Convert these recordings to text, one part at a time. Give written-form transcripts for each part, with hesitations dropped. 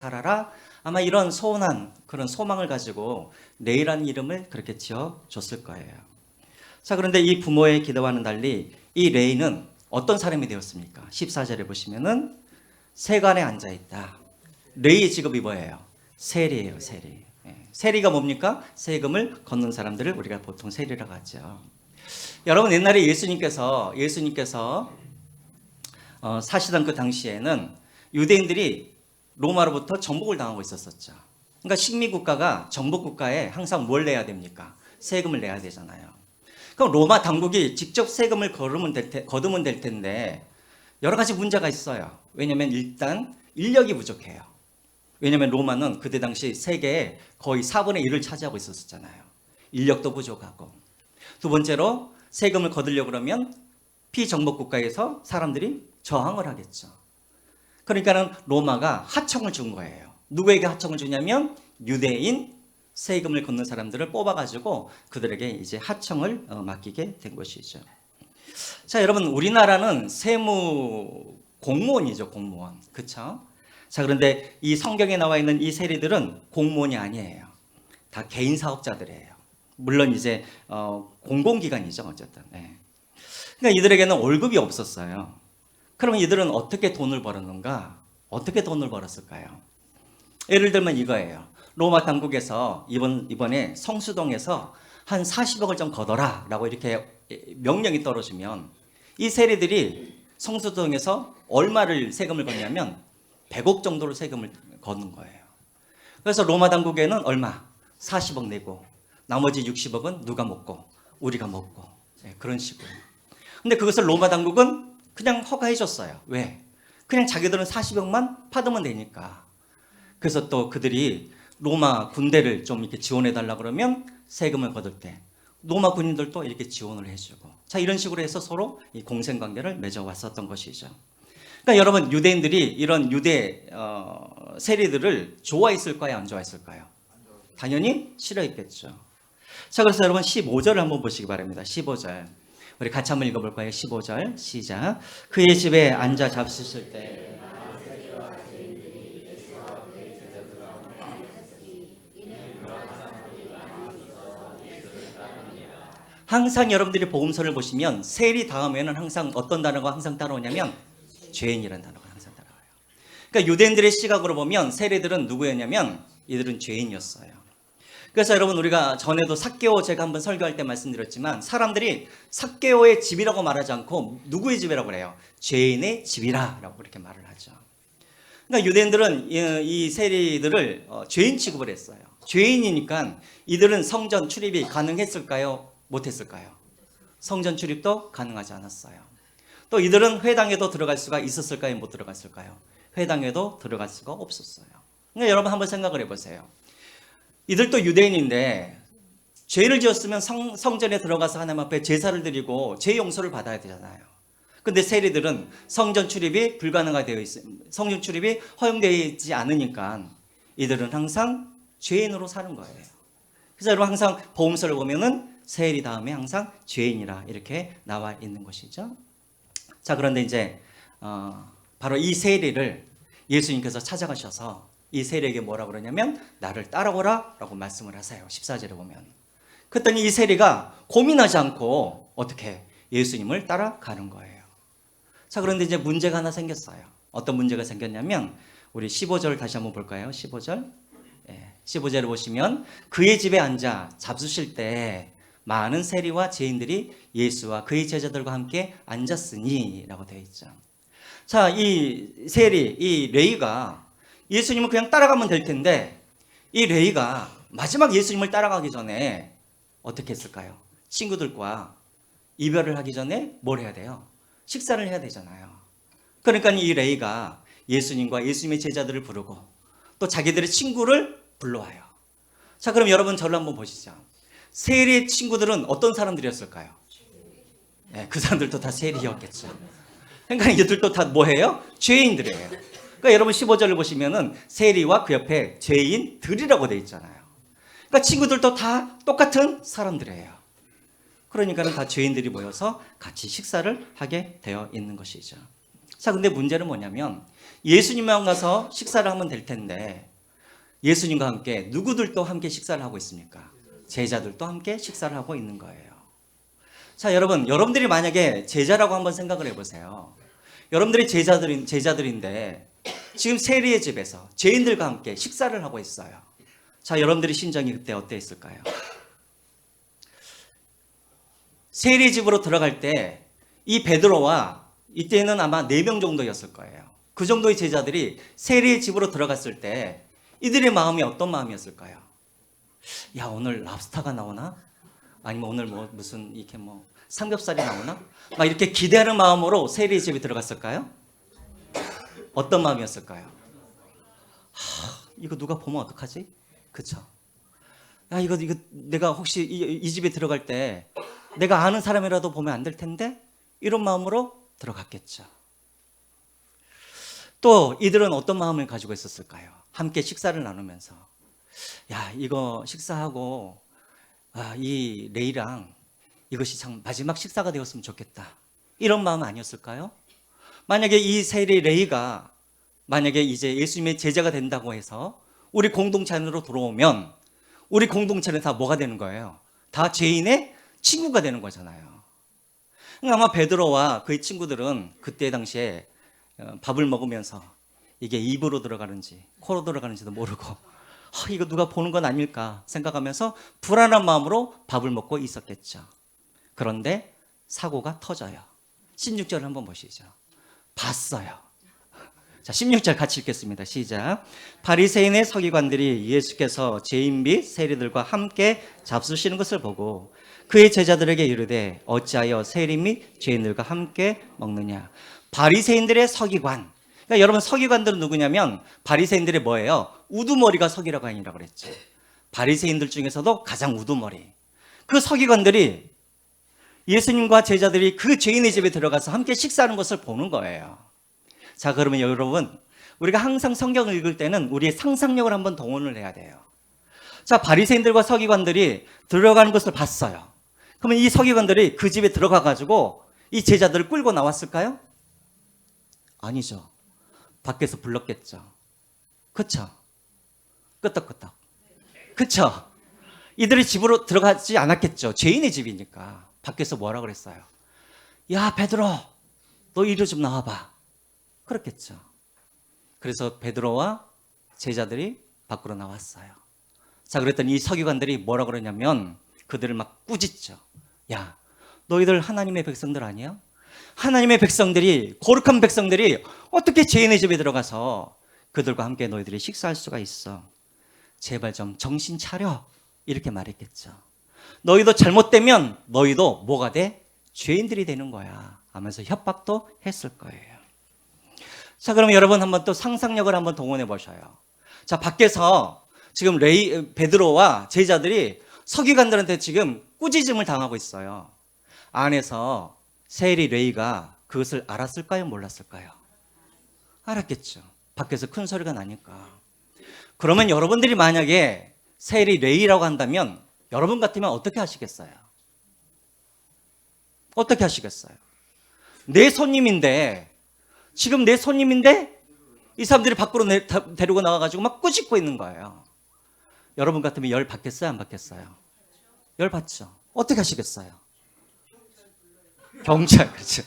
살아라. 아마 이런 소원한 그런 소망을 가지고 레이라는 이름을 그렇게 지어줬을 거예요. 자, 그런데 이 부모의 기도와는 달리 이 레이는 어떤 사람이 되었습니까? 14절에 보시면은 세관에 앉아있다. 레이의 직업이 뭐예요? 세리예요, 세리. 세리가 뭡니까? 세금을 걷는 사람들을 우리가 보통 세리라고 하죠. 여러분, 옛날에 예수님께서 사시던 그 당시에는 유대인들이 로마로부터 정복을 당하고 있었었죠. 그러니까 식미 국가가 정복 국가에 항상 뭘 내야 됩니까? 세금을 내야 되잖아요. 그럼 로마 당국이 직접 세금을 거두면 될 텐데 여러 가지 문제가 있어요. 왜냐하면 일단 인력이 부족해요. 왜냐하면 로마는 그때 당시 세계의 거의 4분의 1을 차지하고 있었잖아요. 인력도 부족하고. 두 번째로 세금을 거두려고 그러면 피정복 국가에서 사람들이 저항을 하겠죠. 그러니까는 로마가 하청을 준 거예요. 누구에게 하청을 주냐면 유대인 세금을 걷는 사람들을 뽑아가지고 그들에게 이제 하청을 맡기게 된 것이죠. 자, 여러분, 우리나라는 세무 공무원이죠, 공무원. 그렇죠? 자, 그런데 이 성경에 나와 있는 이 세리들은 공무원이 아니에요. 다 개인 사업자들이에요. 물론 이제 공공기관이죠, 어쨌든. 네. 그러니까 이들에게는 월급이 없었어요. 그러면 이들은 어떻게 돈을 벌었는가? 어떻게 돈을 벌었을까요? 예를 들면 이거예요. 로마 당국에서 이번에 성수동에서 한 40억을 좀 걷어라 라고 이렇게 명령이 떨어지면 이 세리들이 성수동에서 얼마를 세금을 걷냐면 100억 정도를 세금을 걷는 거예요. 그래서 로마 당국에는 얼마? 40억 내고 나머지 60억은 누가 먹고 우리가 먹고 그런 식으로. 근데 그것을 로마 당국은 그냥 허가해 줬어요. 왜? 그냥 자기들은 40억만 받으면 되니까. 그래서 또 그들이 로마 군대를 좀 이렇게 지원해 달라 그러면 세금을 거둘 때 로마 군인들도 이렇게 지원을 해주고. 자, 이런 식으로 해서 서로 이 공생 관계를 맺어왔었던 것이죠. 그러니까 여러분, 유대인들이 이런 유대 세리들을 좋아했을까요? 안 좋아했을까요? 당연히 싫어했겠죠. 자, 그래서 여러분 15절을 한번 보시기 바랍니다. 15절. 우리 같이 한번 읽어볼까요? 15절 시작. 그의 집에 앉아 잡수실 때 항상 여러분들이 복음서를 보시면 세리 다음에는 항상 어떤 단어가 항상 따라오냐면 죄인이라는 단어가 항상 따라와요. 그러니까 유대인들의 시각으로 보면 세리들은 누구였냐면 이들은 죄인이었어요. 그래서 여러분, 우리가 전에도 삭개오 제가 한번 설교할 때 말씀드렸지만 사람들이 삭개오의 집이라고 말하지 않고 누구의 집이라고 그래요? 죄인의 집이라고 그렇게 말을 하죠. 그러니까 유대인들은 이 세리들을 죄인 취급을 했어요. 죄인이니까 이들은 성전 출입이 가능했을까요? 못했을까요? 성전 출입도 가능하지 않았어요. 또 이들은 회당에도 들어갈 수가 있었을까요? 못 들어갔을까요? 회당에도 들어갈 수가 없었어요. 그러니까 여러분 한번 생각을 해보세요. 이들도 유대인인데 죄를 지었으면 성전에 들어가서 하나님 앞에 제사를 드리고 죄 용서를 받아야 되잖아요. 근데 세리들은 성전 출입이 불가능하게 되어 있습니다. 성전 출입이 허용되어 있지 않으니까 이들은 항상 죄인으로 사는 거예요. 그래서 여러분 항상 복음서를 보면은 세리 다음에 항상 죄인이라 이렇게 나와 있는 것이죠. 자, 그런데 이제 바로 이 세리를 예수님께서 찾아가셔서 이 세리에게 뭐라 그러냐면 나를 따라오라 라고 말씀을 하세요. 14절에 보면. 그랬더니 이 세리가 고민하지 않고 어떻게 예수님을 따라가는 거예요. 자, 그런데 이제 문제가 하나 생겼어요. 어떤 문제가 생겼냐면 우리 15절 다시 한번 볼까요? 15절. 15절을 보시면 그의 집에 앉아 잡수실 때 많은 세리와 죄인들이 예수와 그의 제자들과 함께 앉았으니 라고 되어 있죠. 자, 이 세리, 이 레위가 예수님을 그냥 따라가면 될 텐데 이 레위가 마지막 예수님을 따라가기 전에 어떻게 했을까요? 친구들과 이별을 하기 전에 뭘 해야 돼요? 식사를 해야 되잖아요. 그러니까 이 레위가 예수님과 예수님의 제자들을 부르고 또 자기들의 친구를 불러와요. 자, 그럼 여러분 저를 한번 보시죠. 세리의 친구들은 어떤 사람들이었을까요? 네, 그 사람들도 다 세리였겠죠. 그러니까 이들도 다 뭐예요? 죄인들이에요. 그러니까 여러분 15절을 보시면은 세리와 그 옆에 죄인들이라고 되어 있잖아요. 그러니까 친구들도 다 똑같은 사람들이에요. 그러니까는 다 죄인들이 모여서 같이 식사를 하게 되어 있는 것이죠. 자, 근데 문제는 뭐냐면 예수님만 가서 식사를 하면 될 텐데 예수님과 함께 누구들도 함께 식사를 하고 있습니까? 제자들도 함께 식사를 하고 있는 거예요. 자, 여러분, 여러분들이 만약에 제자라고 한번 생각을 해보세요. 여러분들이 제자들인데 지금 세리의 집에서 죄인들과 함께 식사를 하고 있어요. 자, 여러분들의 심정이 그때 어땠을까요? 세리의 집으로 들어갈 때 이 베드로와 이때는 아마 4명 정도였을 거예요. 그 정도의 제자들이 세리의 집으로 들어갔을 때 이들의 마음이 어떤 마음이었을까요? 야, 오늘 랍스타가 나오나? 아니면 오늘 무슨 이렇게 삼겹살이 나오나? 막 이렇게 기대하는 마음으로 세리의 집에 들어갔을까요? 어떤 마음이었을까요? 이거 누가 보면 어떡하지? 그쵸? 야, 이거 내가 혹시 이 집에 들어갈 때 내가 아는 사람이라도 보면 안 될 텐데? 이런 마음으로 들어갔겠죠. 또 이들은 어떤 마음을 가지고 있었을까요? 함께 식사를 나누면서 야, 이거 식사하고 이 레이랑 이것이 참 마지막 식사가 되었으면 좋겠다. 이런 마음 아니었을까요? 만약에 이 세리 레이가 만약에 이제 예수님의 제자가 된다고 해서 우리 공동체 안으로 들어오면 우리 공동체는 다 뭐가 되는 거예요? 다 죄인의 친구가 되는 거잖아요. 아마 베드로와 그의 친구들은 그때 당시에 밥을 먹으면서 이게 입으로 들어가는지 코로 들어가는지도 모르고 이거 누가 보는 건 아닐까 생각하면서 불안한 마음으로 밥을 먹고 있었겠죠. 그런데 사고가 터져요. 16절을 한번 보시죠. 봤어요. 자, 16절 같이 읽겠습니다. 시작. 바리새인의 서기관들이 예수께서 죄인 및 세리들과 함께 잡수시는 것을 보고 그의 제자들에게 이르되 어찌하여 세리 및 죄인들과 함께 먹느냐. 바리새인들의 서기관. 그러니까 여러분, 서기관들은 누구냐면 바리새인들의 뭐예요? 우두머리가 서기관이라고 그랬죠. 바리새인들 중에서도 가장 우두머리. 그 서기관들이 예수님과 제자들이 그 죄인의 집에 들어가서 함께 식사하는 것을 보는 거예요. 자, 그러면 여러분, 우리가 항상 성경을 읽을 때는 우리의 상상력을 한번 동원을 해야 돼요. 자, 바리새인들과 서기관들이 들어가는 것을 봤어요. 그러면 이 서기관들이 그 집에 들어가가지고 이 제자들을 끌고 나왔을까요? 아니죠. 밖에서 불렀겠죠. 그쵸? 끄떡끄떡. 그쵸? 이들이 집으로 들어가지 않았겠죠. 죄인의 집이니까. 밖에서 뭐라 그랬어요? 야, 베드로, 너 이리 좀 나와봐. 그렇겠죠. 그래서 베드로와 제자들이 밖으로 나왔어요. 자, 그랬더니 이 서기관들이 뭐라 그러냐면 그들을 막 꾸짖죠. 야, 너희들 하나님의 백성들 아니야? 하나님의 백성들이, 거룩한 백성들이 어떻게 죄인의 집에 들어가서 그들과 함께 너희들이 식사할 수가 있어? 제발 좀 정신 차려. 이렇게 말했겠죠. 너희도 잘못되면 너희도 뭐가 돼? 죄인들이 되는 거야 하면서 협박도 했을 거예요. 자, 그럼 여러분 한번 또 상상력을 한번 동원해 보셔요. 자, 밖에서 지금 베드로와 제자들이 서기관들한테 지금 꾸짖음을 당하고 있어요. 안에서 세리 레이가 그것을 알았을까요? 몰랐을까요? 알았겠죠. 밖에서 큰 소리가 나니까. 그러면 여러분들이 만약에 세리 레이라고 한다면 여러분 같으면 어떻게 하시겠어요? 어떻게 하시겠어요? 내 손님인데, 지금 내 손님인데 이 사람들이 밖으로 데리고 나와가지고 막 꾸짖고 있는 거예요. 여러분 같으면 열 받겠어요? 안 받겠어요? 열 받죠. 어떻게 하시겠어요? 경찰, 그렇죠.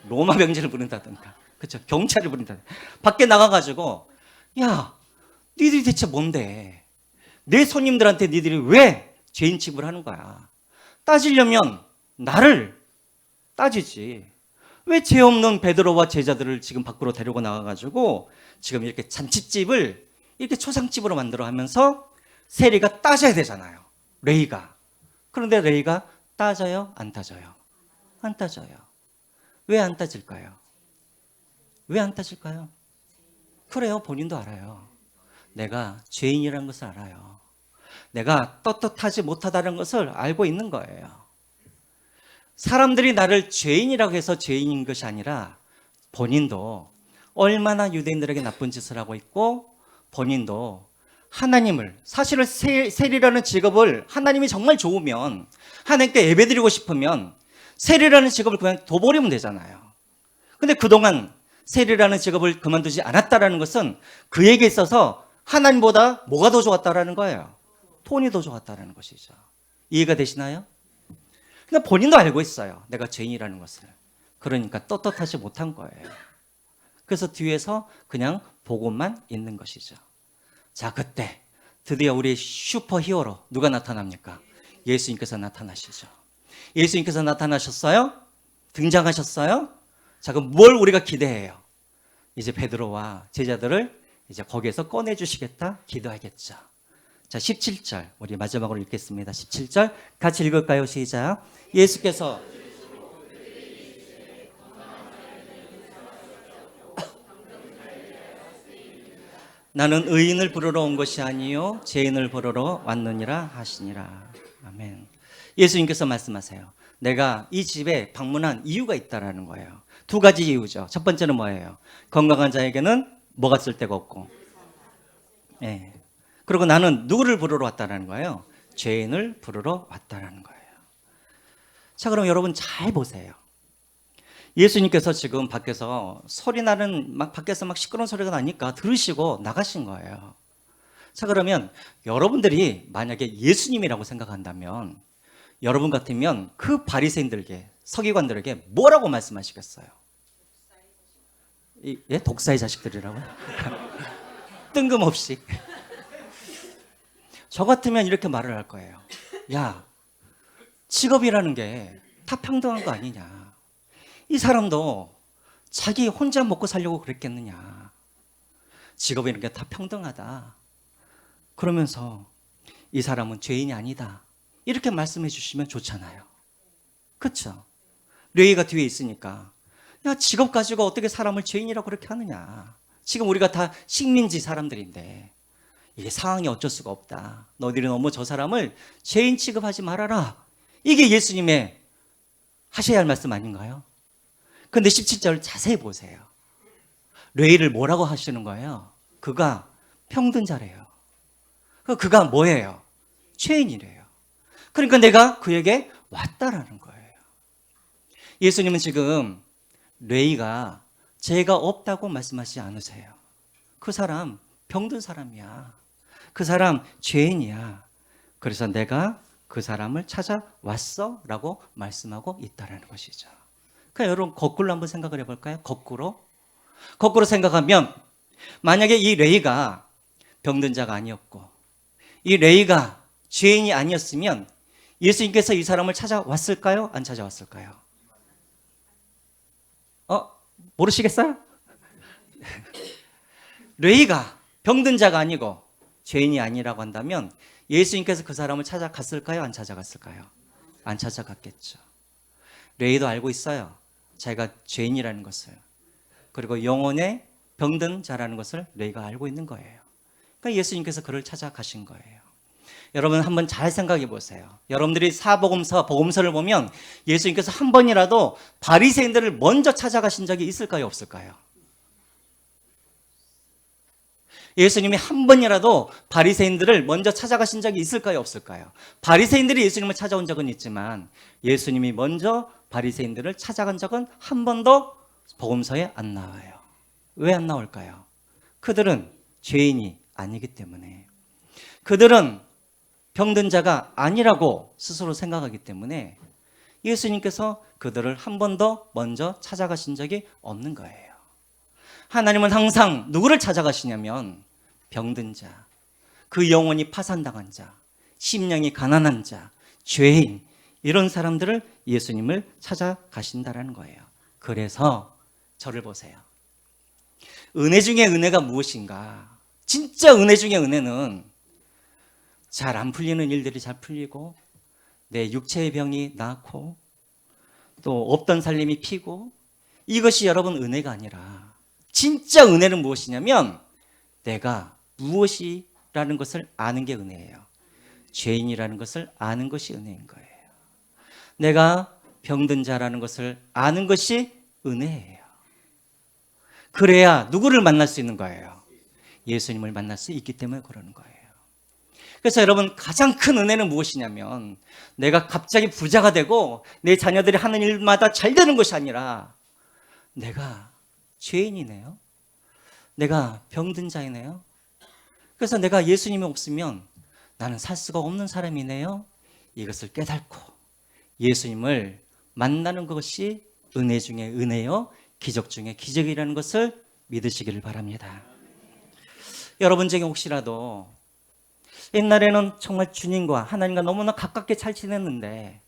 로마 병제를 부른다든가, 그렇죠. 경찰을 부른다든가. 밖에 나가가지고, 야, 니들이 대체 뭔데? 내 손님들한테 니들이 왜 죄인 취급을 하는 거야? 따지려면 나를 따지지. 왜 죄 없는 베드로와 제자들을 지금 밖으로 데리고 나가가지고 지금 이렇게 잔치집을 이렇게 초상집으로 만들어 하면서 세리가 따져야 되잖아요. 레이가. 그런데 레이가 따져요? 안 따져요? 안 따져요. 왜 안 따질까요? 왜 안 따질까요? 그래요. 본인도 알아요. 내가 죄인이라는 것을 알아요. 내가 떳떳하지 못하다는 것을 알고 있는 거예요. 사람들이 나를 죄인이라고 해서 죄인인 것이 아니라 본인도 얼마나 유대인들에게 나쁜 짓을 하고 있고 본인도 하나님을, 사실은 세리라는 직업을 하나님이 정말 좋으면 하나님께 예배드리고 싶으면 세리라는 직업을 그냥 둬버리면 되잖아요. 근데 그동안 세리라는 직업을 그만두지 않았다라는 것은 그에게 있어서 하나님보다 뭐가 더 좋았다라는 거예요? 돈이 더 좋았다라는 것이죠. 이해가 되시나요? 근데 본인도 알고 있어요. 내가 죄인이라는 것을. 그러니까 떳떳하지 못한 거예요. 그래서 뒤에서 그냥 보고만 있는 것이죠. 자, 그때 드디어 우리 슈퍼 히어로 누가 나타납니까? 예수님께서 나타나시죠. 예수님께서 나타나셨어요? 등장하셨어요? 자, 그럼 뭘 우리가 기대해요? 이제 베드로와 제자들을 이제 거기에서 꺼내주시겠다 기도하겠죠. 자, 17절 우리 마지막으로 읽겠습니다. 17절 같이 읽을까요? 시작. 예수께서 나는 의인을 부르러 온 것이 아니요 죄인을 부르러 왔느니라 하시니라. 아멘. 예수님께서 말씀하세요. 내가 이 집에 방문한 이유가 있다라는 거예요. 두 가지 이유죠. 첫 번째는 뭐예요? 건강한 자에게는 뭐가 쓸 데가 없고, 예. 그리고 나는 누구를 부르러 왔다라는 거예요? 죄인을 부르러 왔다라는 거예요. 자, 그럼 여러분 잘 보세요. 예수님께서 지금 밖에서 소리 나는 밖에서 시끄러운 소리가 나니까 들으시고 나가신 거예요. 자, 그러면 여러분들이 만약에 예수님이라고 생각한다면 여러분 같으면 그 바리새인들에게 서기관들에게 뭐라고 말씀하시겠어요? 예? 독사의 자식들이라고요? 뜬금없이. 저 같으면 이렇게 말을 할 거예요. 야, 직업이라는 게 다 평등한 거 아니냐. 이 사람도 자기 혼자 먹고 살려고 그랬겠느냐. 직업이라는 게 다 평등하다. 그러면서 이 사람은 죄인이 아니다. 이렇게 말씀해 주시면 좋잖아요. 그렇죠? 레위가 뒤에 있으니까 야, 직업 가지고 어떻게 사람을 죄인이라고 그렇게 하느냐. 지금 우리가 다 식민지 사람들인데 이게 상황이 어쩔 수가 없다. 너희들이 너무 저 사람을 죄인 취급하지 말아라. 이게 예수님의 하셔야 할 말씀 아닌가요? 근데 17절 자세히 보세요. 레위를 뭐라고 하시는 거예요? 그가 평등자래요. 그가 뭐예요? 죄인이래요. 그러니까 내가 그에게 왔다라는 거예요. 예수님은 지금 레위가 죄가 없다고 말씀하시지 않으세요. 그 사람 병든 사람이야. 그 사람 죄인이야. 그래서 내가 그 사람을 찾아왔어 라고 말씀하고 있다는 것이죠. 그러니까 여러분 거꾸로 한번 생각을 해볼까요? 거꾸로 생각하면 만약에 이 레위가 병든 자가 아니었고 이 레위가 죄인이 아니었으면 예수님께서 이 사람을 찾아왔을까요? 안 찾아왔을까요? 모르시겠어요? 레위가 병든 자가 아니고 죄인이 아니라고 한다면 예수님께서 그 사람을 찾아갔을까요? 안 찾아갔을까요? 안 찾아갔겠죠. 레위도 알고 있어요. 자기가 죄인이라는 것을. 그리고 영혼의 병든 자라는 것을 레위가 알고 있는 거예요. 그러니까 예수님께서 그를 찾아가신 거예요. 여러분 한번 잘 생각해 보세요. 여러분들이 사복음서, 복음서를 보면 예수님께서 한 번이라도 바리새인들을 먼저 찾아가신 적이 있을까요? 없을까요? 예수님이 한 번이라도 바리새인들을 먼저 찾아가신 적이 있을까요? 없을까요? 바리새인들이 예수님을 찾아온 적은 있지만 예수님이 먼저 바리새인들을 찾아간 적은 한 번도 복음서에 안 나와요. 왜 안 나올까요? 그들은 죄인이 아니기 때문에, 그들은 병든 자가 아니라고 스스로 생각하기 때문에 예수님께서 그들을 한 번도 먼저 찾아가신 적이 없는 거예요. 하나님은 항상 누구를 찾아가시냐면 병든 자, 그 영혼이 파산당한 자, 심령이 가난한 자, 죄인, 이런 사람들을 예수님을 찾아가신다라는 거예요. 그래서 저를 보세요. 은혜 중에 은혜가 무엇인가? 진짜 은혜 중에 은혜는 잘 안 풀리는 일들이 잘 풀리고 내 육체의 병이 낫고 또 없던 살림이 피고, 이것이 여러분 은혜가 아니라 진짜 은혜는 무엇이냐면 내가 무엇이라는 것을 아는 게 은혜예요. 죄인이라는 것을 아는 것이 은혜인 거예요. 내가 병든 자라는 것을 아는 것이 은혜예요. 그래야 누구를 만날 수 있는 거예요? 예수님을 만날 수 있기 때문에 그러는 거예요. 그래서 여러분 가장 큰 은혜는 무엇이냐면 내가 갑자기 부자가 되고 내 자녀들이 하는 일마다 잘 되는 것이 아니라 내가 죄인이네요. 내가 병든 자이네요. 그래서 내가 예수님이 없으면 나는 살 수가 없는 사람이네요. 이것을 깨닫고 예수님을 만나는 것이 은혜 중에 은혜요, 기적 중에 기적이라는 것을 믿으시기를 바랍니다. 여러분 중에 혹시라도 옛날에는 정말 주님과 하나님과 너무나 가깝게 잘 지냈는데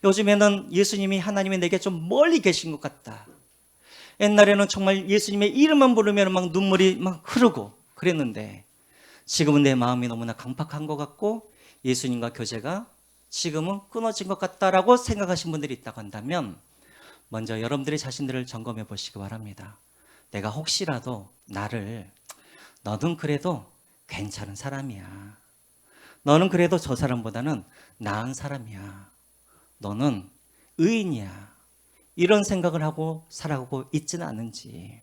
요즘에는 예수님이, 하나님이 내게 좀 멀리 계신 것 같다. 옛날에는 정말 예수님의 이름만 부르면 막 눈물이 막 흐르고 그랬는데 지금은 내 마음이 너무나 강팍한 것 같고 예수님과 교제가 지금은 끊어진 것 같다라고 생각하신 분들이 있다고 한다면 먼저 여러분들이 자신들을 점검해 보시기 바랍니다. 내가 혹시라도 나를 너는 그래도 괜찮은 사람이야. 너는 그래도 저 사람보다는 나은 사람이야. 너는 의인이야. 이런 생각을 하고 살아가고 있지는 않은지.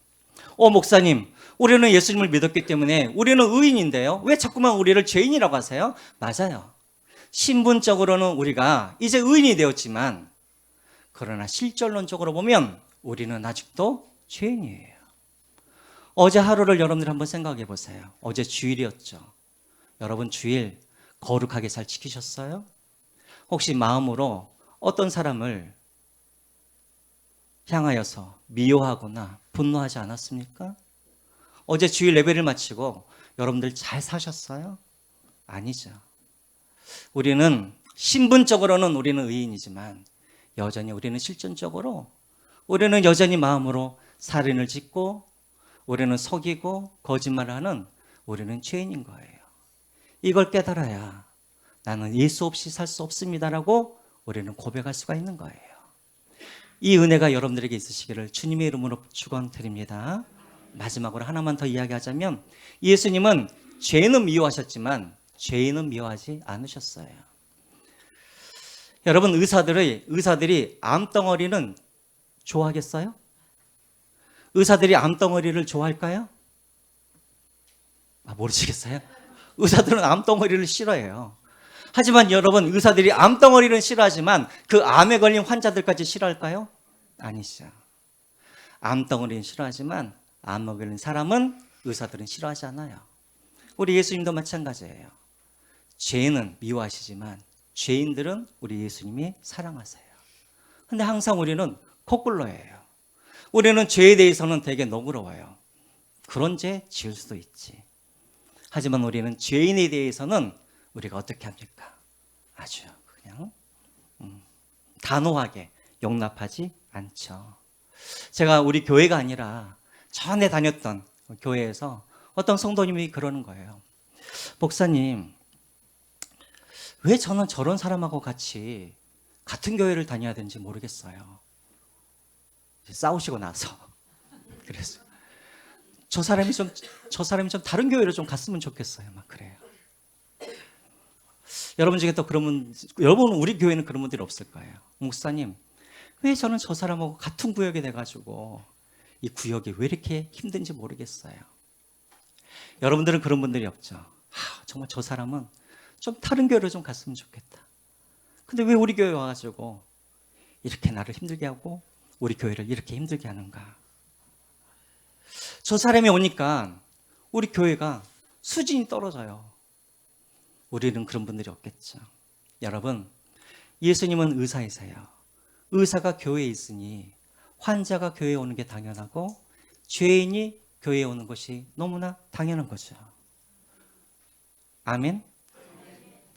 목사님, 우리는 예수님을 믿었기 때문에 우리는 의인인데요. 왜 자꾸만 우리를 죄인이라고 하세요? 맞아요. 신분적으로는 우리가 이제 의인이 되었지만 그러나 실존론적으로 보면 우리는 아직도 죄인이에요. 어제 하루를 여러분들 한번 생각해 보세요. 어제 주일이었죠. 여러분 주일 거룩하게 잘 지키셨어요? 혹시 마음으로 어떤 사람을 향하여서 미워하거나 분노하지 않았습니까? 어제 주일 예배를 마치고 여러분들 잘 사셨어요? 아니죠. 우리는 신분적으로는 우리는 의인이지만 여전히 우리는 실존적으로 우리는 여전히 마음으로 살인을 짓고 우리는 속이고 거짓말을 하는 우리는 죄인인 거예요. 이걸 깨달아야 나는 예수 없이 살 수 없습니다라고 우리는 고백할 수가 있는 거예요. 이 은혜가 여러분들에게 있으시기를 주님의 이름으로 축원드립니다. 마지막으로 하나만 더 이야기하자면 예수님은 죄는 미워하셨지만 죄인은 미워하지 않으셨어요. 여러분 의사들이 암덩어리는 좋아하겠어요? 의사들이 암덩어리를 좋아할까요? 모르시겠어요? 의사들은 암덩어리를 싫어해요. 하지만 여러분 의사들이 암덩어리는 싫어하지만 그 암에 걸린 환자들까지 싫어할까요? 아니죠. 암덩어리는 싫어하지만 암에 걸린 사람은 의사들은 싫어하지 않아요. 우리 예수님도 마찬가지예요. 죄인은 미워하시지만 죄인들은 우리 예수님이 사랑하세요. 근데 항상 우리는 거꾸로예요. 우리는 죄에 대해서는 되게 너그러워요. 그런 죄 지을 수도 있지. 하지만 우리는 죄인에 대해서는 우리가 어떻게 합니까? 아주 그냥 단호하게 용납하지 않죠. 제가 우리 교회가 아니라 전에 다녔던 교회에서 어떤 성도님이 그러는 거예요. 목사님, 왜 저는 저런 사람하고 같이 같은 교회를 다녀야 되는지 모르겠어요. 싸우시고 나서 그랬어요. 저 사람이 좀 다른 교회로 좀 갔으면 좋겠어요. 막 그래요. 여러분 중에 또 여러분 우리 교회는 그런 분들이 없을 거예요. 목사님, 왜 저는 저 사람하고 같은 구역이 돼가지고 이 구역이 왜 이렇게 힘든지 모르겠어요. 여러분들은 그런 분들이 없죠. 정말 저 사람은 좀 다른 교회로 좀 갔으면 좋겠다. 근데 왜 우리 교회 와가지고 이렇게 나를 힘들게 하고 우리 교회를 이렇게 힘들게 하는가? 저 사람이 오니까 우리 교회가 수준이 떨어져요. 우리는 그런 분들이 없겠죠. 여러분, 예수님은 의사이세요. 의사가 교회에 있으니 환자가 교회에 오는 게 당연하고 죄인이 교회에 오는 것이 너무나 당연한 거죠. 아멘?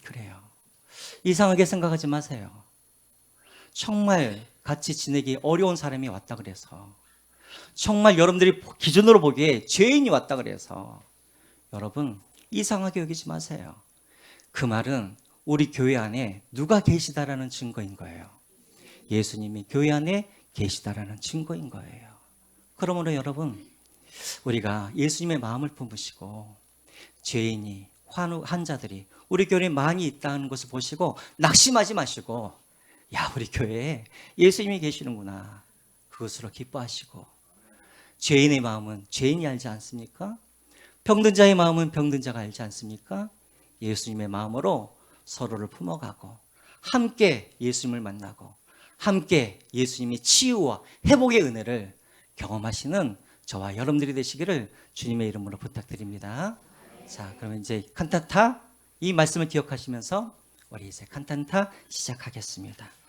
그래요. 이상하게 생각하지 마세요. 정말 같이 지내기 어려운 사람이 왔다 그래서, 정말 여러분들이 기준으로 보기에 죄인이 왔다 그래서 여러분 이상하게 여기지 마세요. 그 말은 우리 교회 안에 누가 계시다라는 증거인 거예요. 예수님이 교회 안에 계시다라는 증거인 거예요. 그러므로 여러분, 우리가 예수님의 마음을 품으시고 죄인이 환자들이 우리 교회에 많이 있다는 것을 보시고 낙심하지 마시고, 야, 우리 교회에 예수님이 계시는구나, 그것으로 기뻐하시고, 죄인의 마음은 죄인이 알지 않습니까? 병든 자의 마음은 병든 자가 알지 않습니까? 예수님의 마음으로 서로를 품어가고 함께 예수님을 만나고 함께 예수님의 치유와 회복의 은혜를 경험하시는 저와 여러분들이 되시기를 주님의 이름으로 부탁드립니다. 자, 그러면 이제 칸타타 이 말씀을 기억하시면서 우리 이제 칸타타 시작하겠습니다.